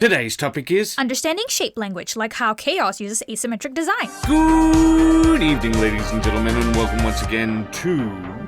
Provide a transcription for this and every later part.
Today's topic is understanding shape language, like how chaos uses asymmetric design. Good evening, ladies and gentlemen, and welcome once again to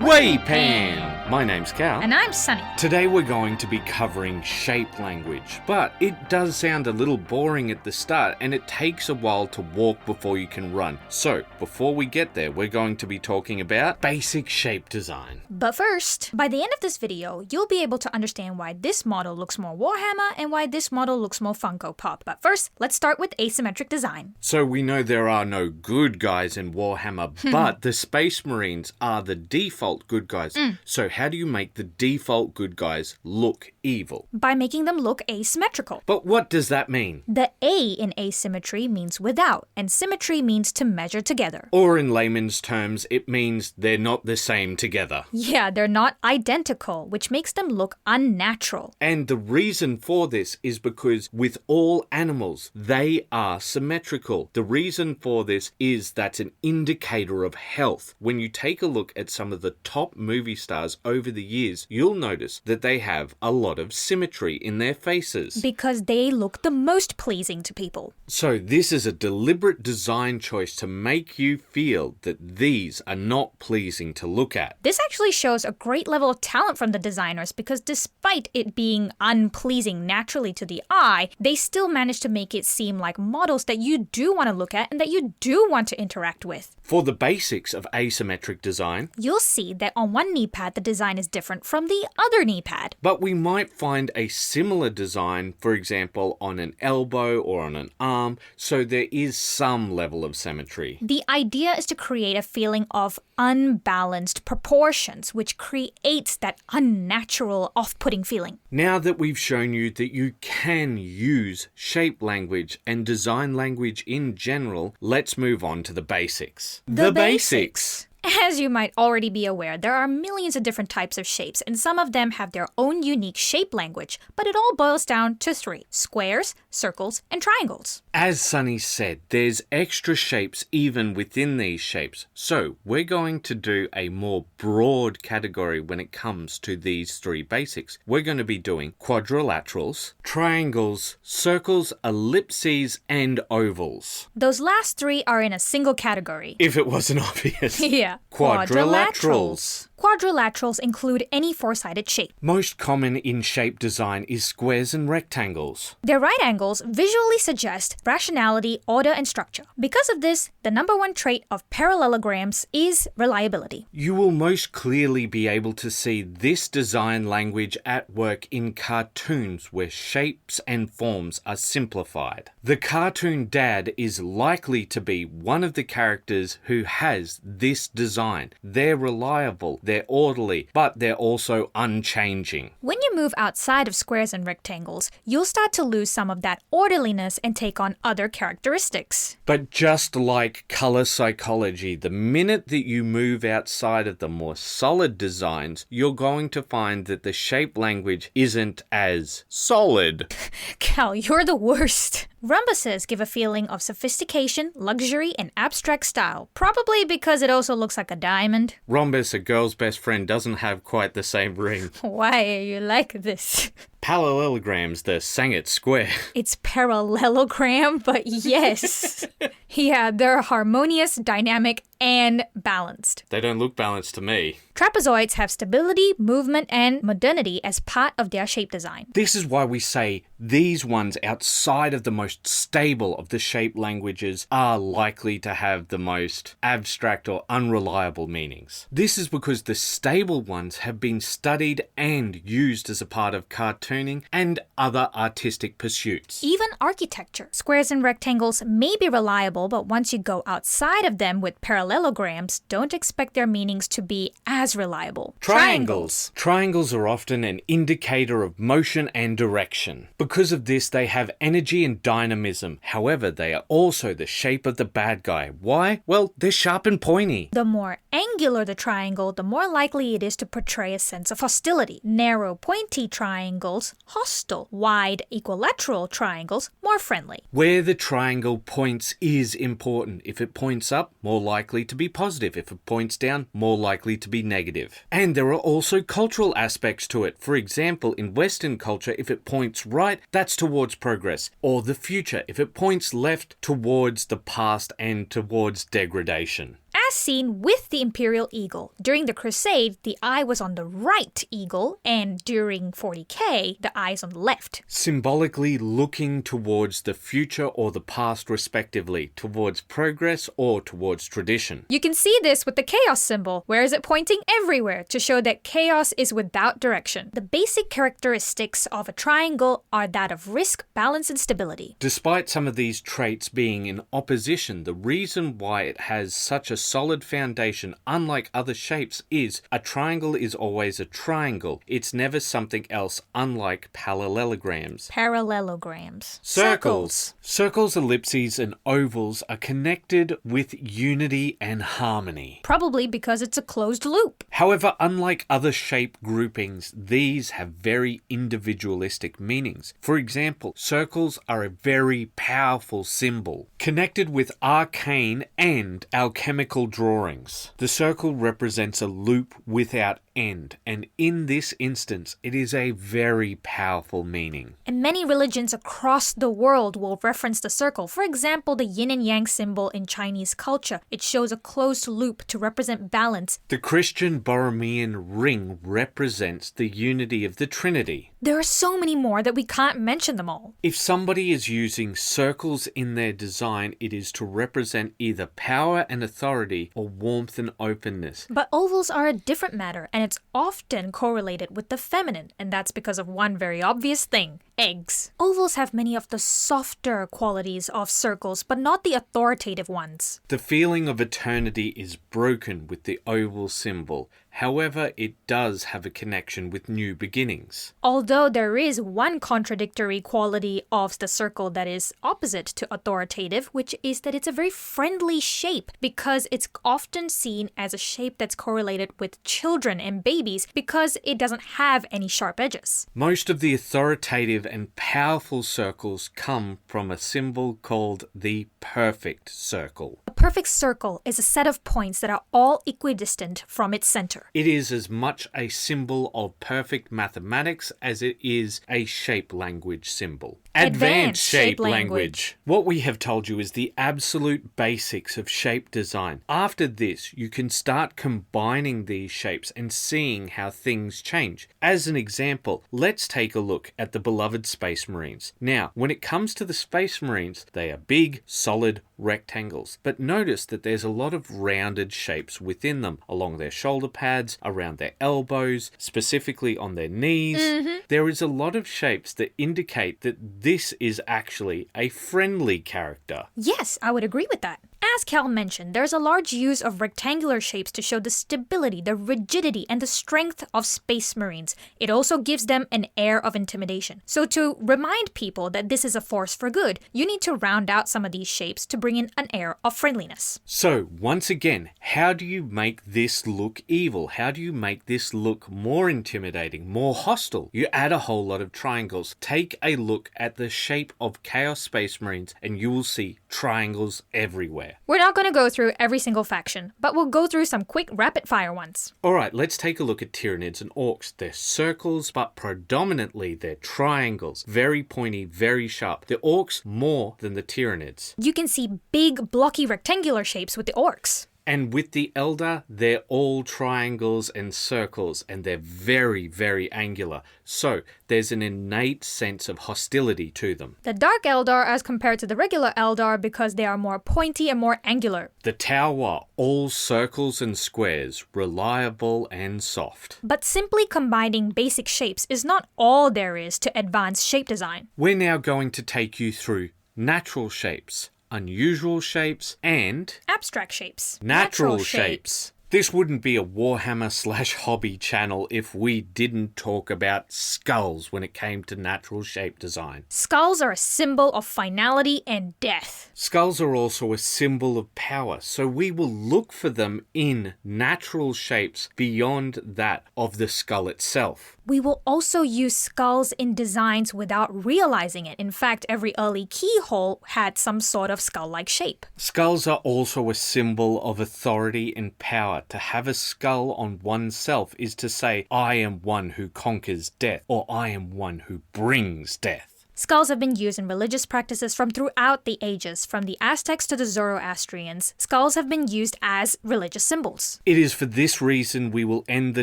Waypan. My name's Cal. And I'm Sunny. Today we're going to be covering shape language, but it does sound a little boring at the start, and it takes a while to walk before you can run. So, before we get there, we're going to be talking about basic shape design. But first, by the end of this video, you'll be able to understand why this model looks more Warhammer and why this model looks more Funko Pop. But first, let's start with asymmetric design. So we know there are no good guys in Warhammer, but the Space Marines are the default good guys. So how do you make the default good guys look evil? By making them look asymmetrical. But what does that mean? The A in asymmetry means without, and symmetry means to measure together. Or in layman's terms, it means they're not the same together. Yeah, they're not identical, which makes them look unnatural. And the reason for this is because with all animals, they are symmetrical. The reason for this is that's an indicator of health. When you take a look at some of the top movie stars over the years, you'll notice that they have a lot of symmetry in their faces. Because they look the most pleasing to people. So this is a deliberate design choice to make you feel that these are not pleasing to look at. This actually shows a great level of talent from the designers because despite it being unpleasing naturally to the eye, they still managed to make it seem like models that you do want to look at and that you do want to interact with. For the basics of asymmetric design, you'll see that on one knee pad the design is different from the other knee pad. But we might find a similar design, for example, on an elbow or on an arm, so there is some level of symmetry. The idea is to create a feeling of unbalanced proportions, which creates that unnatural, off-putting feeling. Now that we've shown you that you can use shape language and design language in general, let's move on to the basics. The basics. As you might already be aware, there are millions of different types of shapes, and some of them have their own unique shape language, but it all boils down to three: squares, circles, and triangles. As Sunny said, there's extra shapes even within these shapes, so we're going to do a more broad category when it comes to these three basics. We're going to be doing quadrilaterals, triangles, circles, ellipses, and ovals. Those last three are in a single category. If it wasn't obvious. Yeah. Quadrilaterals. Quadrilaterals include any four-sided shape. Most common in shape design is squares and rectangles. Their right angles visually suggest rationality, order, and structure. Because of this, the number one trait of parallelograms is reliability. You will most clearly be able to see this design language at work in cartoons where shapes and forms are simplified. The cartoon dad is likely to be one of the characters who has this design. They're reliable, they're orderly, but they're also unchanging. When you move outside of squares and rectangles, you'll start to lose some of that orderliness and take on other characteristics. But just like color psychology, the minute that you move outside of the more solid designs, you're going to find that the shape language isn't as solid. Cal, you're the worst. Rhombuses give a feeling of sophistication, luxury, and abstract style, probably because it also looks like a diamond. Rhombus, a girl's best friend, doesn't have quite the same ring. Why are you like this? Parallelograms, the Sangit square. It's parallelogram, but yes. Yeah, they're harmonious, dynamic, and balanced. They don't look balanced to me. Trapezoids have stability, movement, and modernity as part of their shape design. This is why we say these ones outside of the most stable of the shape languages are likely to have the most abstract or unreliable meanings. This is because the stable ones have been studied and used as a part of cartooning and other artistic pursuits. Even architecture. Squares and rectangles may be reliable, but once you go outside of them with parallelograms, don't expect their meanings to be as reliable. Triangles. Triangles are often an indicator of motion and direction. Because of this, they have energy and dynamism. However, they are also the shape of the bad guy. Why? Well, they're sharp and pointy. The more angular the triangle, the more likely it is to portray a sense of hostility. Narrow, pointy triangles, hostile. Wide, equilateral triangles, more friendly. Where the triangle points is important. If it points up, more likely to be positive. If it points down, more likely to be negative. And there are also cultural aspects to it. For example, in Western culture, if it points right, that's towards progress or the future. If it points left, towards the past and towards degradation. As seen with the imperial eagle. During the Crusade, the eye was on the right eagle, and during 40K, the eye is on the left. Symbolically looking towards the future or the past respectively, towards progress or towards tradition. You can see this with the chaos symbol, where is it pointing everywhere to show that chaos is without direction. The basic characteristics of a triangle are that of risk, balance, and stability. Despite some of these traits being in opposition, the reason why it has such a solid foundation, unlike other shapes, is a triangle is always a triangle. It's never something else, unlike parallelograms. Parallelograms. Circles. Circles, ellipses, and ovals are connected with unity and harmony. Probably because it's a closed loop. However, unlike other shape groupings, these have very individualistic meanings. For example, circles are a very powerful symbol, connected with arcane and alchemical drawings. The circle represents a loop without end, and in this instance, it is a very powerful meaning. And many religions across the world will reference the circle. For example, the yin and yang symbol in Chinese culture. It shows a closed loop to represent balance. The Christian Borromean ring represents the unity of the Trinity. There are so many more that we can't mention them all. If somebody is using circles in their design, it is to represent either power and authority or warmth and openness. But ovals are a different matter, and it's often correlated with the feminine, and that's because of one very obvious thing: eggs. Ovals have many of the softer qualities of circles, but not the authoritative ones. The feeling of eternity is broken with the oval symbol. However, it does have a connection with new beginnings. Although there is one contradictory quality of the circle that is opposite to authoritative, which is that it's a very friendly shape, because it's often seen as a shape that's correlated with children and babies because it doesn't have any sharp edges. Most of the authoritative and powerful circles come from a symbol called the perfect circle. A perfect circle is a set of points that are all equidistant from its center. It is as much a symbol of perfect mathematics as it is a shape language symbol. Advanced shape language. What we have told you is the absolute basics of shape design. After this, you can start combining these shapes and seeing how things change. As an example, let's take a look at the beloved Space Marines. Now, when it comes to the Space Marines, they are big, solid rectangles. But notice that there's a lot of rounded shapes within them, along their shoulder pads, around their elbows, specifically on their knees. There is a lot of shapes that indicate that this is actually a friendly character. Yes, I would agree with that. As Cal mentioned, there's a large use of rectangular shapes to show the stability, the rigidity, and the strength of Space Marines. It also gives them an air of intimidation. So to remind people that this is a force for good, you need to round out some of these shapes to bring in an air of friendliness. So, once again, how do you make this look evil? How do you make this look more intimidating, more hostile? You add a whole lot of triangles. Take a look at the shape of Chaos Space Marines and you will see triangles everywhere. We're not going to go through every single faction, but we'll go through some quick rapid-fire ones. Alright, let's take a look at Tyranids and Orcs. They're circles, but predominantly they're triangles. Very pointy, very sharp. The Orcs more than the Tyranids. You can see big, blocky, rectangular shapes with the Orcs. And with the Eldar, they're all triangles and circles, and they're very, very angular. So there's an innate sense of hostility to them. The Dark Eldar as compared to the regular Eldar because they are more pointy and more angular. The Tau are all circles and squares, reliable and soft. But simply combining basic shapes is not all there is to advanced shape design. We're now going to take you through natural shapes, unusual shapes, and abstract shapes. Natural shapes. This wouldn't be a Warhammer/hobby channel if we didn't talk about skulls when it came to natural shape design. Skulls are a symbol of finality and death. Skulls are also a symbol of power, so we will look for them in natural shapes beyond that of the skull itself. We will also use skulls in designs without realizing it. In fact, every early keyhole had some sort of skull-like shape. Skulls are also a symbol of authority and power. To have a skull on oneself is to say, I am one who conquers death, or I am one who brings death. Skulls have been used in religious practices from throughout the ages. From the Aztecs to the Zoroastrians, skulls have been used as religious symbols. It is for this reason we will end the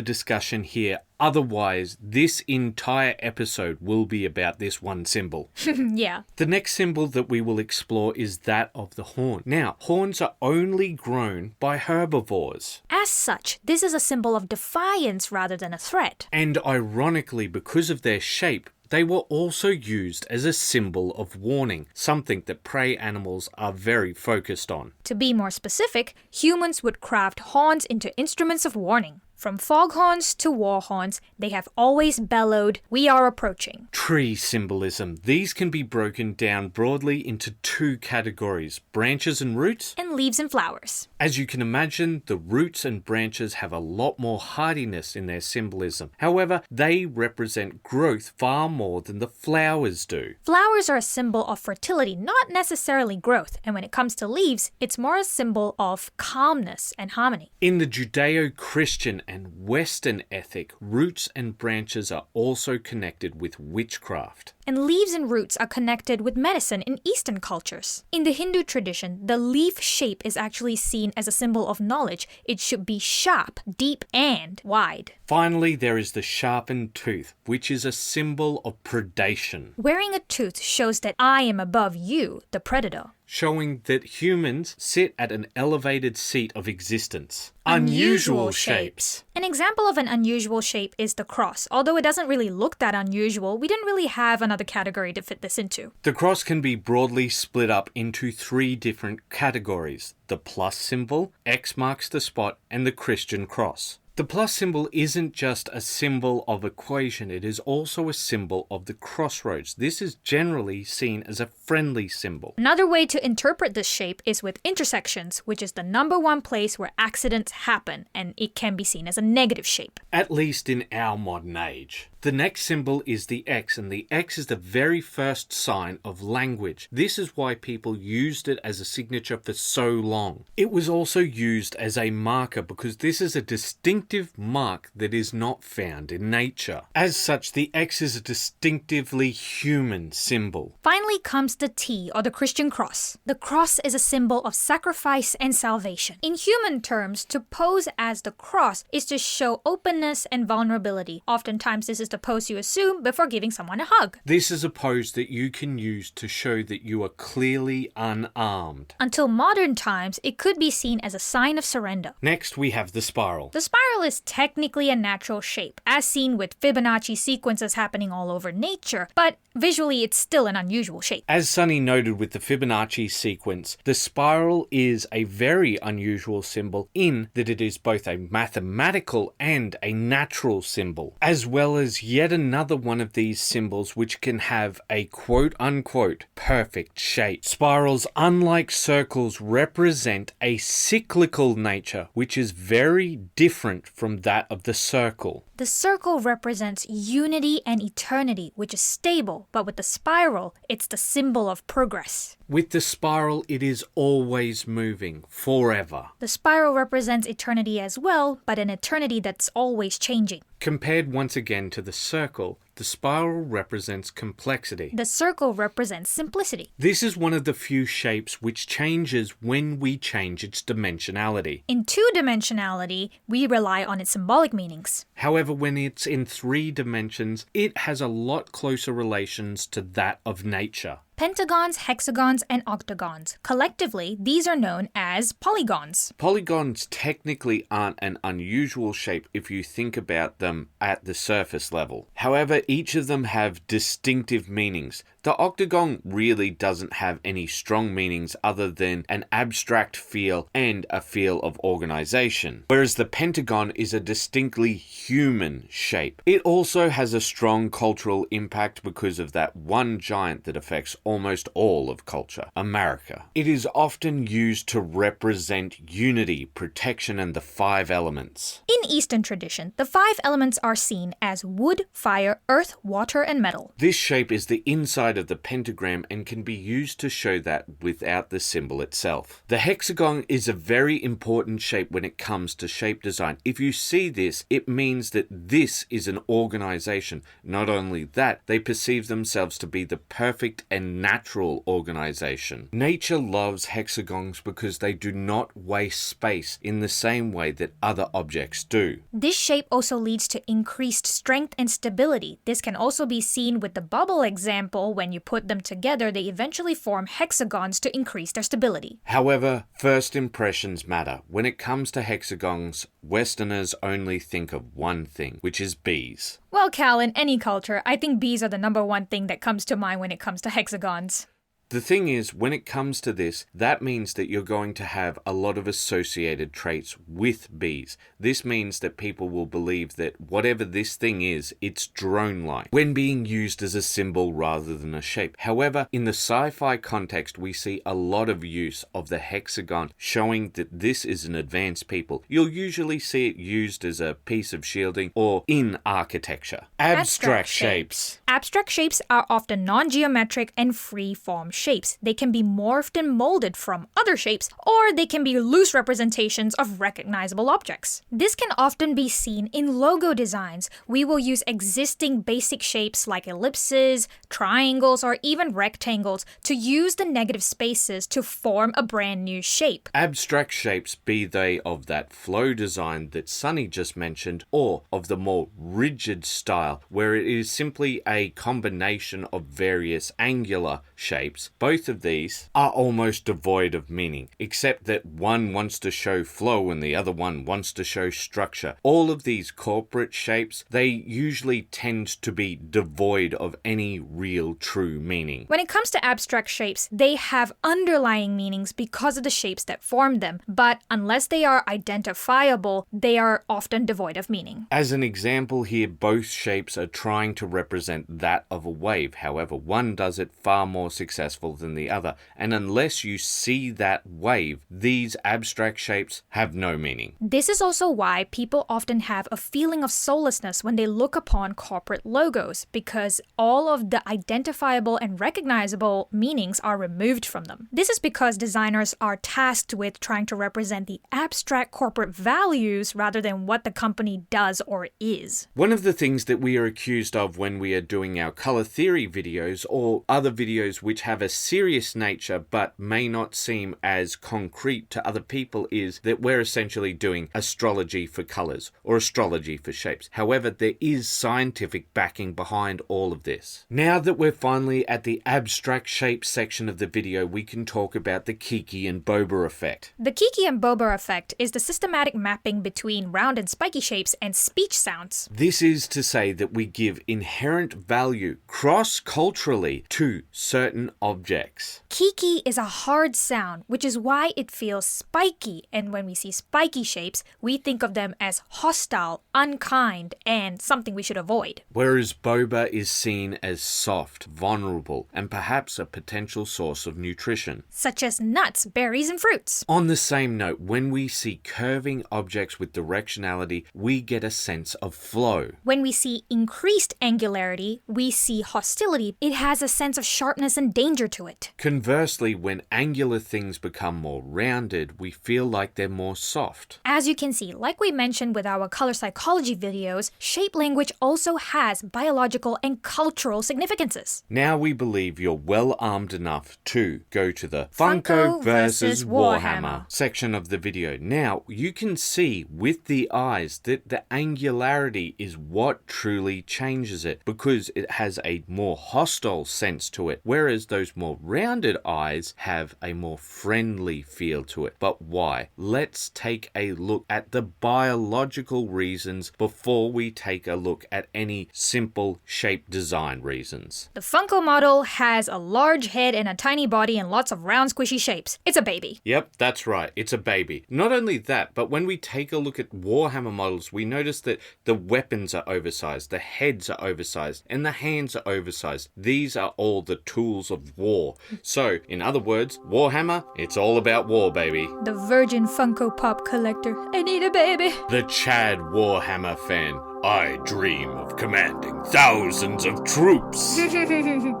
discussion here. Otherwise, this entire episode will be about this one symbol. Yeah. The next symbol that we will explore is that of the horn. Now, horns are only grown by herbivores. As such, this is a symbol of defiance rather than a threat. And ironically, because of their shape, they were also used as a symbol of warning, something that prey animals are very focused on. To be more specific, humans would craft horns into instruments of warning. From foghorns to war horns, they have always bellowed, "We are approaching." Tree symbolism. These can be broken down broadly into two categories, branches and roots. And leaves and flowers. As you can imagine, the roots and branches have a lot more hardiness in their symbolism. However, they represent growth far more than the flowers do. Flowers are a symbol of fertility, not necessarily growth. And when it comes to leaves, it's more a symbol of calmness and harmony. In the Judeo-Christian and Western ethic, roots and branches are also connected with witchcraft. And leaves and roots are connected with medicine in Eastern cultures. In the Hindu tradition, the leaf shape is actually seen as a symbol of knowledge. It should be sharp, deep, and wide. Finally, there is the sharpened tooth, which is a symbol of predation. Wearing a tooth shows that I am above you, the predator. Showing that humans sit at an elevated seat of existence. Unusual shapes. An example of an unusual shape is the cross. Although it doesn't really look that unusual, we didn't really have another category to fit this into. The cross can be broadly split up into three different categories: the plus symbol, X marks the spot, and the Christian cross. The plus symbol isn't just a symbol of equation, it is also a symbol of the crossroads. This is generally seen as a friendly symbol. Another way to interpret this shape is with intersections, which is the number one place where accidents happen, and it can be seen as a negative shape. At least in our modern age. The next symbol is the X, and the X is the very first sign of language. This is why people used it as a signature for so long. It was also used as a marker because this is a distinctive mark that is not found in nature. As such, the X is a distinctively human symbol. Finally comes the T, or the Christian cross. The cross is a symbol of sacrifice and salvation. In human terms, to pose as the cross is to show openness and vulnerability. Oftentimes, this is the pose you assume before giving someone a hug. This is a pose that you can use to show that you are clearly unarmed. Until modern times, it could be seen as a sign of surrender. Next, we have the spiral. The spiral is technically a natural shape, as seen with Fibonacci sequences happening all over nature, but visually it's still an unusual shape. As Sunny noted with the Fibonacci sequence, the spiral is a very unusual symbol in that it is both a mathematical and a natural symbol, as well as yet another one of these symbols which can have a quote-unquote perfect shape. Spirals, unlike circles, represent a cyclical nature, which is very different from that of the circle. The circle represents unity and eternity, which is stable, but with the spiral, it's the symbol of progress. With the spiral, it is always moving, forever. The spiral represents eternity as well, but an eternity that's always changing. Compared once again to the circle, the spiral represents complexity. The circle represents simplicity. This is one of the few shapes which changes when we change its dimensionality. In two-dimensionality, we rely on its symbolic meanings. However, when it's in 3 dimensions, it has a lot closer relations to that of nature. Pentagons, hexagons, and octagons. Collectively, these are known as polygons. Polygons technically aren't an unusual shape if you think about them at the surface level. However, each of them have distinctive meanings. The octagon really doesn't have any strong meanings other than an abstract feel and a feel of organization, whereas the pentagon is a distinctly human shape. It also has a strong cultural impact because of that one giant that affects almost all of culture, America. It is often used to represent unity, protection, and the 5 elements. In Eastern tradition, the 5 elements are seen as wood, fire, earth, water, and metal. This shape is the inside of the pentagram and can be used to show that without the symbol itself. The hexagon is a very important shape when it comes to shape design. If you see this, it means that this is an organization. Not only that, they perceive themselves to be the perfect and natural organization. Nature loves hexagons because they do not waste space in the same way that other objects do. This shape also leads to increased strength and stability. This can also be seen with the bubble example. When you put them together, they eventually form hexagons to increase their stability. However, first impressions matter. When it comes to hexagons, Westerners only think of one thing, which is bees. Well, Cal, in any culture, I think bees are the number one thing that comes to mind when it comes to hexagons. The thing is, when it comes to this, that means that you're going to have a lot of associated traits with bees. This means that people will believe that whatever this thing is, it's drone-like, when being used as a symbol rather than a shape. However, in the sci-fi context, we see a lot of use of the hexagon, showing that this is an advanced people. You'll usually see it used as a piece of shielding or in architecture. Abstract shapes. Abstract shapes are often non-geometric and free-form shapes. They can be morphed and molded from other shapes, or they can be loose representations of recognizable objects. This can often be seen in logo designs. We will use existing basic shapes like ellipses, triangles, or even rectangles to use the negative spaces to form a brand new shape. Abstract shapes, be they of that flow design that Sunny just mentioned, or of the more rigid style, where it is simply a combination of various angular shapes. Both of these are almost devoid of meaning, except that one wants to show flow and the other one wants to show structure. All of these corporate shapes, they usually tend to be devoid of any real true meaning. When it comes to abstract shapes, they have underlying meanings because of the shapes that form them, but unless they are identifiable, they are often devoid of meaning. As an example here, both shapes are trying to represent that of a wave. However, one does it far more successful than the other, and unless you see that wave, these abstract shapes have no meaning. This is also why people often have a feeling of soullessness when they look upon corporate logos, because all of the identifiable and recognizable meanings are removed from them. This is because designers are tasked with trying to represent the abstract corporate values rather than what the company does or is. One of the things that we are accused of when we are doing our color theory videos or other videos which have a serious nature but may not seem as concrete to other people is that we're essentially doing astrology for colors or astrology for shapes. However, there is scientific backing behind all of this. Now that we're finally at the abstract shape section of the video, we can talk about the Kiki and Boba effect. The Kiki and Boba effect is the systematic mapping between round and spiky shapes and speech sounds. This is to say that we give inherent value cross-culturally to certain objects. Kiki is a hard sound, which is why it feels spiky, and when we see spiky shapes, we think of them as hostile, unkind, and something we should avoid. Whereas Boba is seen as soft, vulnerable, and perhaps a potential source of nutrition, such as nuts, berries, and fruits. On the same note, when we see curving objects with directionality, we get a sense of flow. When we see increased angularity, we see hostility. It has a sense of sharpness and danger to it. Conversely, when angular things become more rounded, we feel like they're more soft. As you can see, like we mentioned with our color psychology videos, shape language also has biological and cultural significances. Now we believe you're well armed enough to go to the Funko versus Warhammer section of the video. Now, you can see with the eyes that the angularity is what truly changes it, because it has a more hostile sense to it, whereas those those more rounded eyes have a more friendly feel to it. But why? Let's take a look at the biological reasons before we take a look at any simple shape design reasons. The Funko model has a large head and a tiny body and lots of round squishy shapes. It's a baby. Yep, that's right. It's a baby. Not only that, but when we take a look at Warhammer models, we notice that the weapons are oversized, the heads are oversized, and the hands are oversized. These are all the tools of war. So, in other words, Warhammer, it's all about war, baby. The virgin Funko Pop collector. I need a baby. The Chad Warhammer fan. I dream of commanding thousands of troops.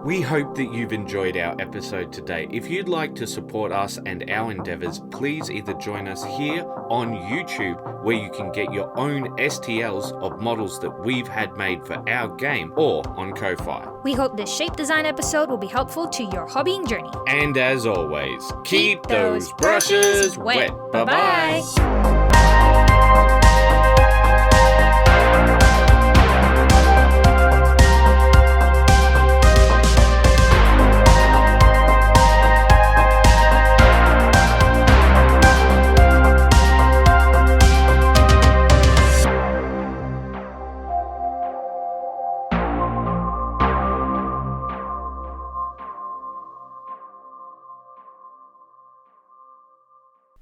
We hope that you've enjoyed our episode today. If you'd like to support us and our endeavors, please either join us here on YouTube, where you can get your own STLs of models that we've had made for our game, or on Ko-Fi. We hope this shape design episode will be helpful to your hobbying journey. And as always, keep those brushes wet. Bye-bye.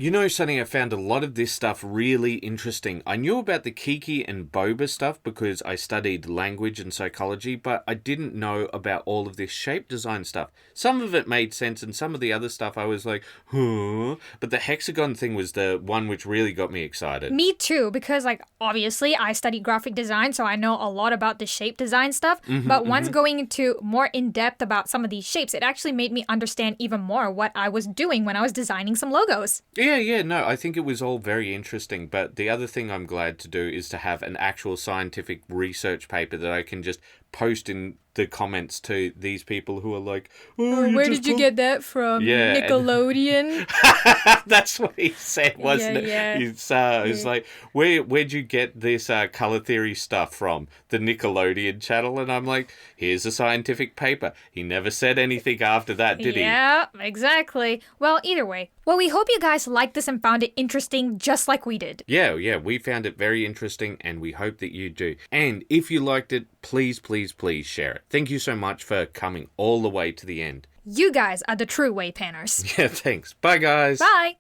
You know, Sonny, I found a lot of this stuff really interesting. I knew about the Kiki and Boba stuff because I studied language and psychology, but I didn't know about all of this shape design stuff. Some of it made sense, and some of the other stuff I was like, huh? But the hexagon thing was the one which really got me excited. Me too, because obviously I studied graphic design, so I know a lot about the shape design stuff. But once going into more in-depth about some of these shapes, it actually made me understand even more what I was doing when I was designing some logos. Yeah, no, I think it was all very interesting, but the other thing I'm glad to do is to have an actual scientific research paper that I can just post in the comments to these people who are like, where did you get that from? Yeah. Nickelodeon? That's what he said, wasn't it? Yeah. It's like, where'd you get this color theory stuff from? The Nickelodeon channel? And I'm like, here's a scientific paper. He never said anything after that, did he? Yeah, exactly. Well, either way. Well, we hope you guys liked this and found it interesting just like we did. Yeah, we found it very interesting, and we hope that you do. And if you liked it, please share it. Thank you so much for coming all the way to the end. You guys are the true wave panners. Yeah, thanks. Bye, guys. Bye.